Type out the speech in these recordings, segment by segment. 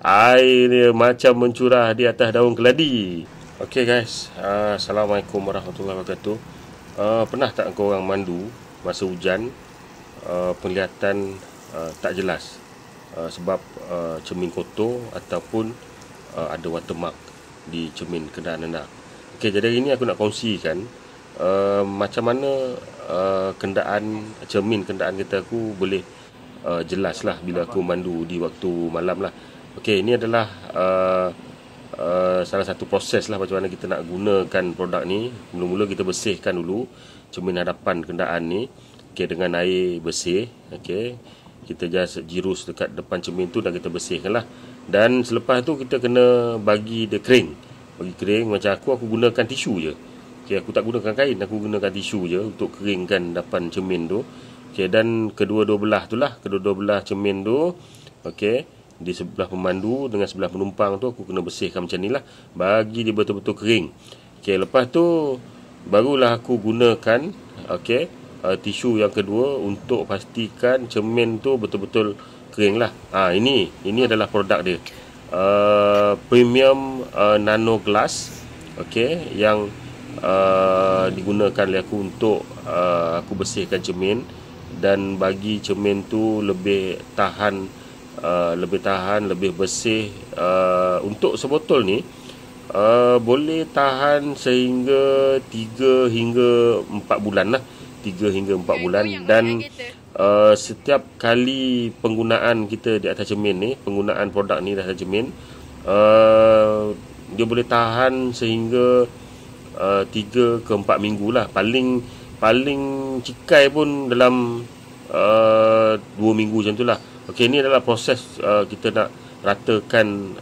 Air dia macam mencurah di atas daun keladi. Okay guys, Assalamualaikum warahmatullahi wabarakatuh. Pernah tak korang mandu masa hujan, penglihatan tak jelas sebab cermin kotor ataupun ada watermark di cermin kenderaan anda? Okay, jadi hari ini aku nak kongsikan macam mana cermin kenderaan kita aku boleh jelas lah bila aku mandu di waktu malam lah. Okey, ini adalah salah satu proses lah macam mana kita nak gunakan produk ni. Mula-mula kita bersihkan dulu cermin hadapan kenderaan ni, okey, dengan air bersih. Okey, kita just jirus dekat depan cermin tu dan kita bersihkan lah. Dan selepas tu kita kena bagi dia kering. Bagi kering, macam aku gunakan tisu je. Okey, aku tak gunakan kain, aku gunakan tisu je untuk keringkan depan cermin tu. Okey, dan kedua-dua belah cermin tu, okey, di sebelah pemandu dengan sebelah penumpang tu aku kena bersihkan macam ni lah, bagi dia betul-betul kering. Okey, lepas tu barulah aku gunakan tisu yang kedua untuk pastikan cermin tu betul-betul kering lah. Ini adalah produk dia, premium nano glass, okey, yang digunakan oleh aku untuk aku bersihkan cermin dan bagi cermin tu lebih tahan, lebih bersih. Untuk sebotol ni boleh tahan sehingga 3 hingga 4 bulan lah. 3 hingga 4 bulan. Dan setiap kali penggunaan kita di atas cermin ni, penggunaan produk ni di atas cermin, dia boleh tahan sehingga 3 ke 4 minggu lah. Paling cikai pun dalam 2 minggu macam tu lah. Okey, ini adalah proses kita nak ratakan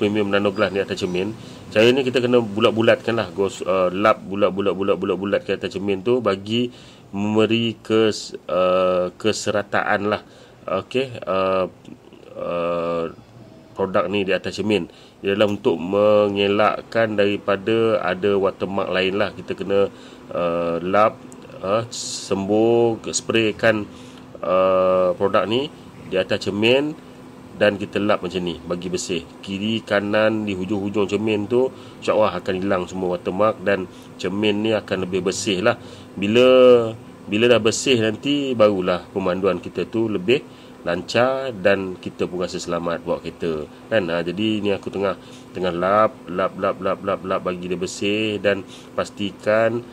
premium nano glass ni atas cermin. Cara ni kita kena bulat-bulatkan lah, lap bulat ke atas cermin tu bagi memberi keserataan lah. Okey, produk ni di atas cermin ialah untuk mengelakkan daripada ada watermark lain lah. Kita kena lap, spraykan produk ni di atas cermin dan kita lap macam ni bagi bersih. Kiri kanan di hujung-hujung cermin tu insya-Allah akan hilang semua watermark dan cermin ni akan lebih bersih lah. Bila dah bersih nanti barulah pemanduan kita tu lebih lancar dan kita pun rasa selamat bawa kereta kan. Jadi ni aku tengah lap bagi dia bersih dan pastikan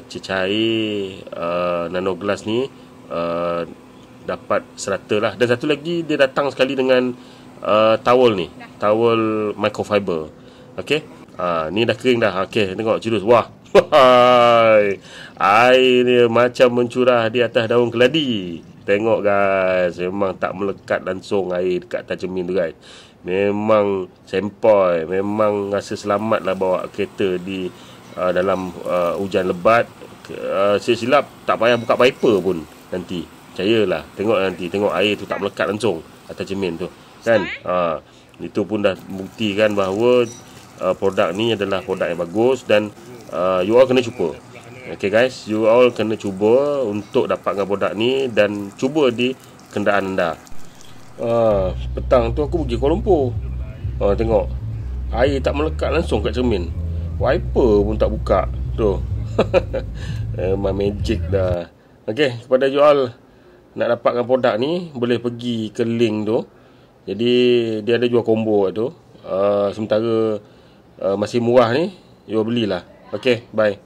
cecair nano glass ni dapat serata lah. Dan satu lagi, dia datang sekali dengan towel ni, towel microfiber. Okey, ni dah kering dah. Okey, tengok cirus. Wah, air dia macam mencurah di atas daun keladi. Tengok guys, memang tak melekat langsung air dekat atas cermin tu guys. Memang sempoi, memang rasa selamat lah bawa kereta di dalam hujan lebat. Silap tak payah buka wiper pun nanti. Percayalah, tengok nanti, tengok air tu tak melekat langsung atas cermin tu kan. Itu pun dah buktikan bahawa produk ni adalah produk yang bagus dan you all kena cuba. Okay guys, you all kena cuba untuk dapatkan produk ni dan cuba di kenderaan anda. Petang tu aku pergi Kuala Lumpur. Tengok, air tak melekat langsung kat cermin. Wiper pun tak buka tu. Memang magic dah. Okay, kepada you all nak dapatkan produk ni, boleh pergi ke link tu. Jadi dia ada jual combo tu. Sementara masih murah ni, you all belilah. Okay, bye.